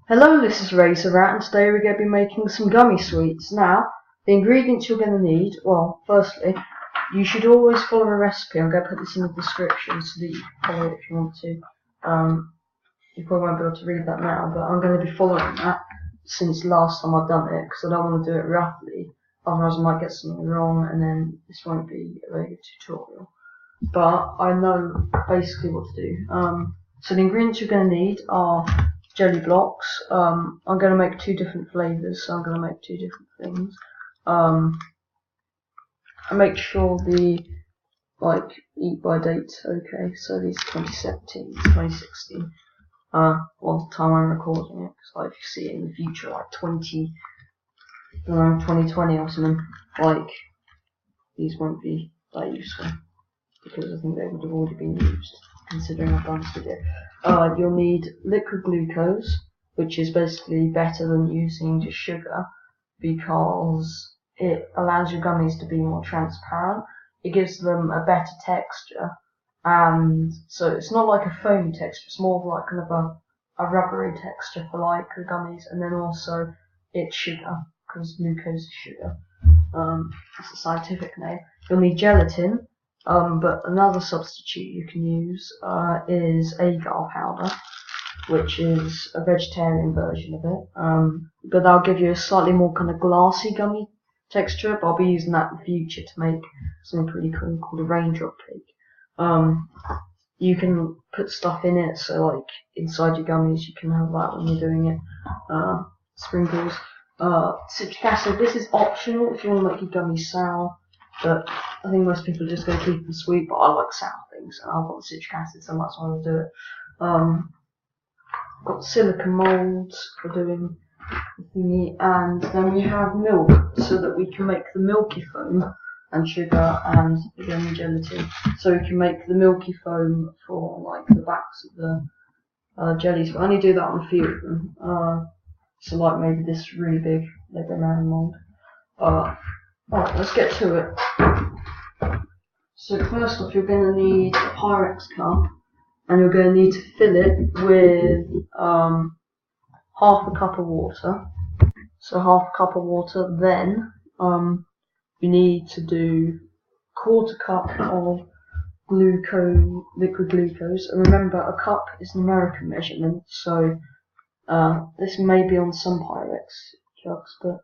Hello, this is Razor Rat, and today we're going to be making some gummy sweets. Now, the ingredients you're going to need, well, firstly, you should always follow a recipe. I'm going to put this in the description so that you can follow it if you want to. You probably won't be able to read that now, but I'm going to be following that since last time I've done it, because I don't want to do it roughly, otherwise I might get something wrong, and then this won't be a very good tutorial. But I know basically what to do. So the ingredients you're going to need are jelly blocks. I'm going to make two different flavours, so I'm going to make two different things. I make sure the eat by date's okay. So these 2017, 2016. Well, the time I'm recording it, because if you see it in the future, like 2020 or something, these won't be that useful, because I think they would have already been used, considering I've done this video. You'll need liquid glucose, which is basically better than using just sugar, because it allows your gummies to be more transparent. It gives them a better texture, and so it's not like a foamy texture, it's more of like kind of a rubbery texture for like the gummies, and then also it's sugar, because glucose is sugar. That's a scientific name. You'll need gelatin. But another substitute you can use is agar powder, which is a vegetarian version of it. But that'll give you a slightly more kind of glassy gummy texture, but I'll be using that in the future to make something pretty cool called a raindrop cake. You can put stuff in it, so like inside your gummies you can have that when you're doing it. Sprinkles. Citric acid, this is optional if you want to make your gummies sour. But I think most people are just going to keep them sweet, but I like sour things, and I've got citric acid, so that's why I'll do it. Got silicone moulds for doing the thingy, and then we have milk, so that we can make the milky foam, and sugar, and again gelatin. So we can make the milky foam for like the backs of the jellies, but I only do that on a few of them. So like maybe this really big Lego man mould. Alright, let's get to it. So first off, you're going to need a Pyrex cup, and you're going to need to fill it with half a cup of water. So half a cup of water. Then you need to do quarter cup of liquid glucose. And remember, a cup is an American measurement, so this may be on some Pyrex jugs, but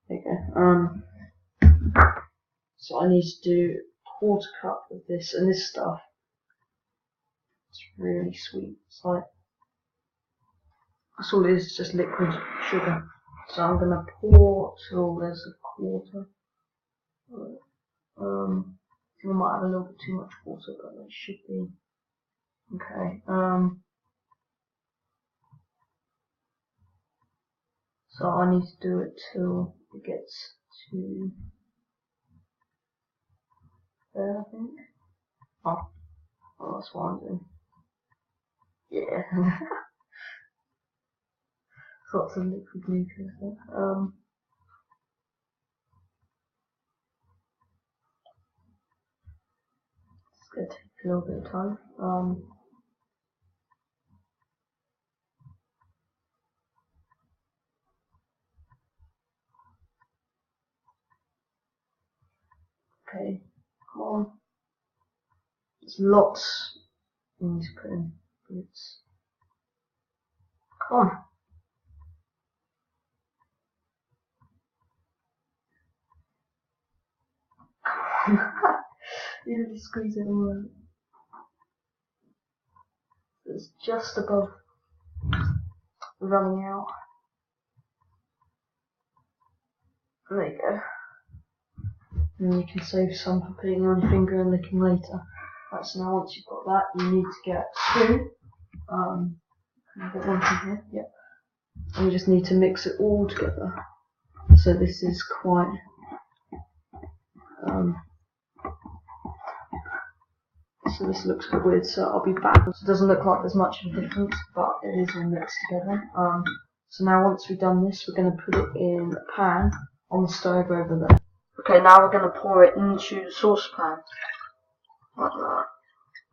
there you go. So I need to do a quarter cup of this, and this stuff, it's really sweet. It's like, that's all it is, just liquid sugar. So I'm going to pour till there's a quarter. I might have a little bit too much water, but it should be okay. So I need to do it till it gets to there, I think. Oh, that's what I'm doing. Yeah. Lots of liquid glucose there. It's going to take a little bit of time. Okay, come on. There's lots you need to put in. Come on. You really squeeze it all out. It's just above running out. There you go. And you can save some for putting on your finger and licking later. Right, so now once you've got that, you need to get a spoon. I've got one from here, yep. And you just need to mix it all together. So this is quite so this looks a bit weird, so I'll be back. So it doesn't look like there's much of a difference, but it is all mixed together. So now once we've done this, we're going to put it in a pan on the stove over there. Okay, now we're going to pour it into the saucepan. Like that.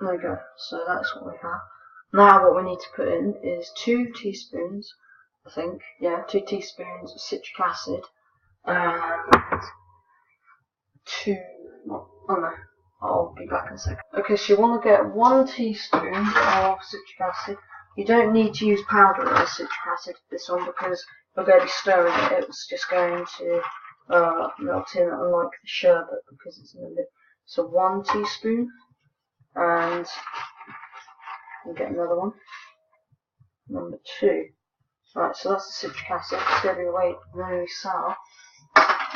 There we go. So that's what we have. Now what we need to put in is 2 teaspoons I think. Yeah, 2 teaspoons of citric acid and 2. Oh no, I'll be back in a second. Okay, so you want to get 1 teaspoon of citric acid. You don't need to use powder of citric acid for this one because you're going to be stirring it. It's just going to melt in, unlike the sherbet, because it's in the lid. So 1 teaspoon, and we'll get another one. Number 2. Right, so that's the citric acid. It's going to be really sour.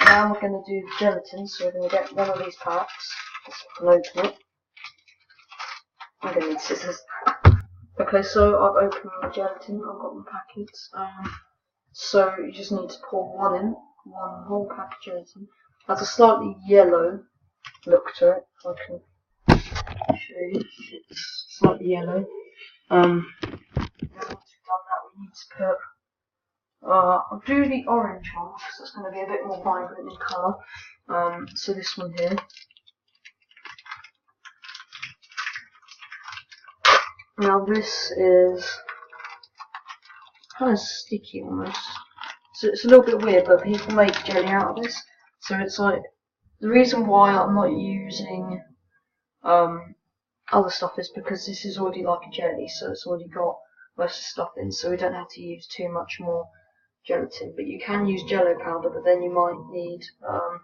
Now we're going to do the gelatin, so we're going to get one of these packs. Just open it. I'm going to need scissors. Okay, so I've opened the gelatin. I've got the packets. So you just need to pour one in, one whole pack of gelatin. It has a slightly yellow look to it. I can show you. It's slightly yellow. Once we've done that, we need to put. I'll do the orange one because it's going to be a bit more vibrant in colour. So this one here. Now this is kind of sticky almost. So it's a little bit weird, but people make jelly out of this. So it's like, the reason why I'm not using other stuff is because this is already like a jelly, so it's already got most of the stuff in, so we don't have to use too much more gelatin. But you can use jello powder, but then you might need I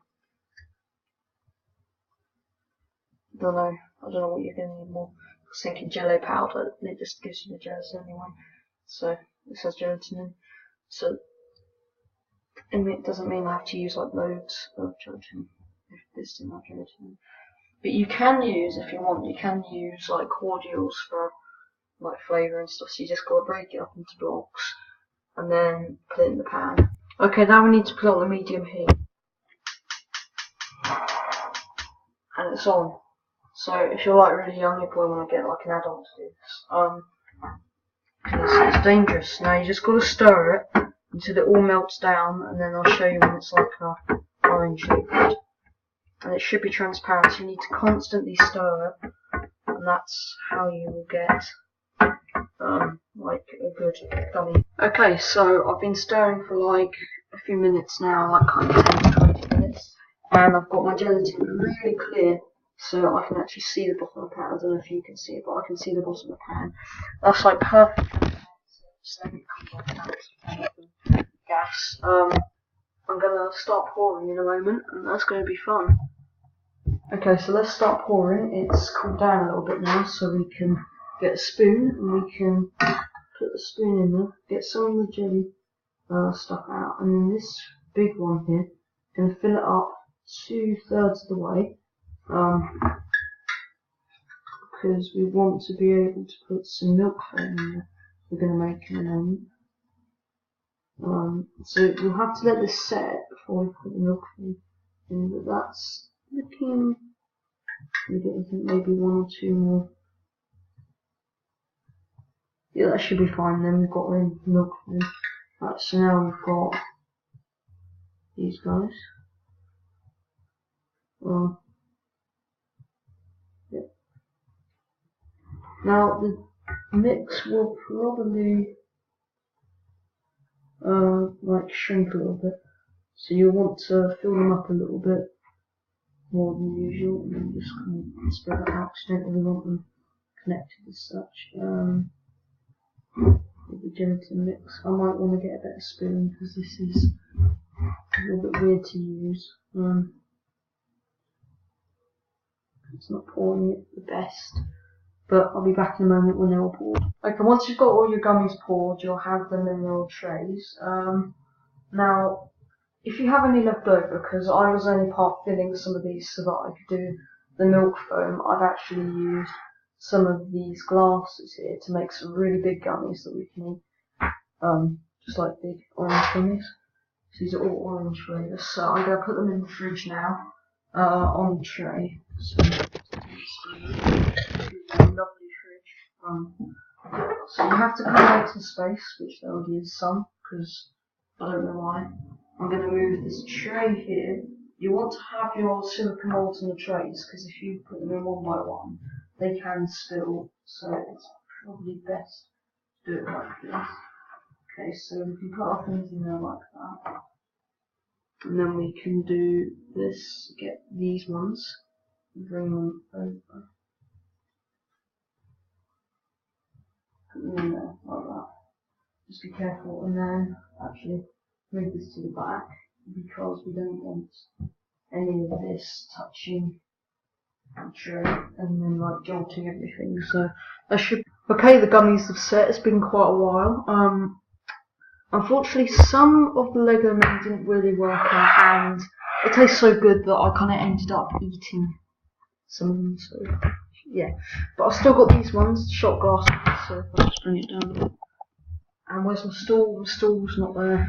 don't know what you're going to need more. I was thinking jello powder, it just gives you the gelatin anyway. So this has gelatin in. So it doesn't mean I have to use like loads of gelatin if this didn't have gelatin in. But you can use, if you want, you can use like cordials for like flavour and stuff. So you just got to break it up into blocks and then put it in the pan. Okay, now we need to put it on the medium heat. And it's on. So if you're like really young, you probably want to get like an adult to do this. Because it's dangerous. Now you just got to stir it until it all melts down, and then I'll show you when it's like an orange liquid. And it should be transparent, so you need to constantly stir it, and that's how you will get like a good gummy. Okay, so I've been stirring for like a few minutes now, like kind of 10 to 20 minutes, and I've got my gelatin really clear, so I can actually see the bottom of the pan. I don't know if you can see it, but I can see the bottom of the pan. That's like perfect. Just let me come back to gas. I'm gonna start pouring in a moment, and that's gonna be fun. Okay, so let's start pouring. It's cooled down a little bit now, so we can get a spoon and we can put the spoon in there, get some of the jelly stuff out, and then this big one here, gonna fill it up 2/3 of the way, because we want to be able to put some milk foam in there. We're gonna make in a moment. So we'll have to let this set before we put the milk foam in, but that's looking, maybe 1 or 2 more. Yeah, that should be fine. Then we've got the milk foam. Right, so now we've got these guys. Yeah. Now the mix will probably like shrink a little bit, so you'll want to fill them up a little bit more than usual, and then just kind of spread it out, because you don't really want them connected as such. With the gelatin mix, I might want to get a better spoon because this is a little bit weird to use. It's not pouring it the best, but I'll be back in a moment when they're all poured. Okay, once you've got all your gummies poured, you'll have them in your trays. Now, if you have any left over, because I was only part filling some of these so that I could do the milk foam, I've actually used some of these glasses here to make some really big gummies that we can eat, just like big orange gummies. So these are all orange flavours, so I'm going to put them in the fridge now, on the tray. So, lovely fridge. So you have to create some space, which there already is some, because I don't know why. I'm going to move this tray here. You want to have your silicone molds on the trays, because if you put them in one by one, they can spill, so it's probably best to do it like this. Okay, so we can put our things in there like that. And then we can do this, get these ones, bring them over. Put them in there like that. Just be careful, and then actually move this to the back because we don't want any of this touching the tray and then like jolting everything. So I should. Okay, the gummies have set. It's been quite a while. Unfortunately, some of the Lego men didn't really work out, and it tastes so good that I kind of ended up eating some of them. So yeah, but I've still got these ones, shot glass ones. So if I just bring it down a bit. And where's my stool? The stool's not there.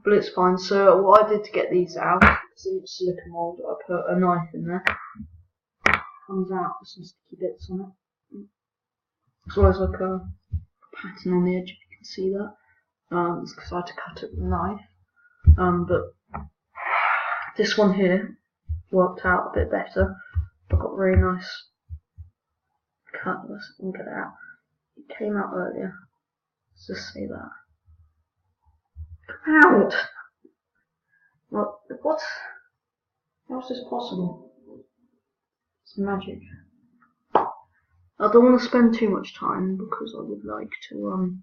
But it's fine. So what I did to get these out, because it was silicone mold, I put a knife in there. Comes out with some sticky bits on it. As well as like a pattern on the edge, if you can see that. It's because I had to cut it with a knife. But this one here worked out a bit better. I've got a really nice cut. Let's get it out. It came out earlier. Let's just say that. Out! What? How is this possible? It's magic. I don't want to spend too much time because I would like to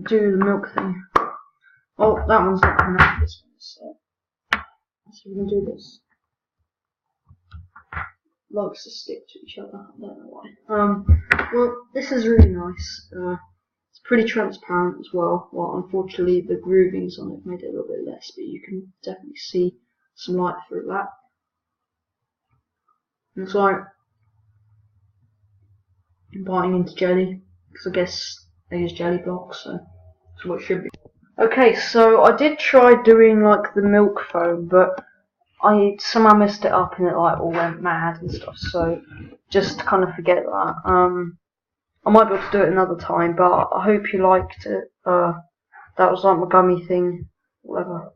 do the milk thing. Oh, that one's not coming out. This one's so we can do this. Likes to stick to each other. I don't know why. Well, this is really nice. It's pretty transparent as well. Well, unfortunately, the groovings on it made it a little bit less, but you can definitely see some light through that. And it's like biting into jelly, because I guess they use jelly blocks, so that's what it should be. Okay, so I did try doing like the milk foam, but I somehow messed it up and it like all went mad and stuff, so just kind of forget that. I might be able to do it another time, but I hope you liked it. That was like my gummy thing, whatever.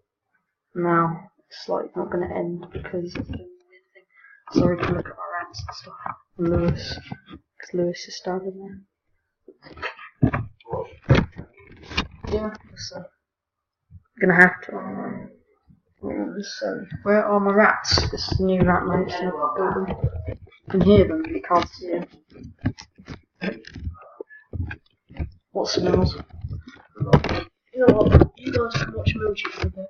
Now it's like not going to end because it's doing a weird thing. Sorry, you can look at my rats and stuff. And Lewis, because Lewis is standing there. Yeah, so I'm gonna have to. So, where are my rats? This is a new rat mansion I've got. You can hear them, but you can't see them. What smells? You know what? You guys can watch Moji for a bit.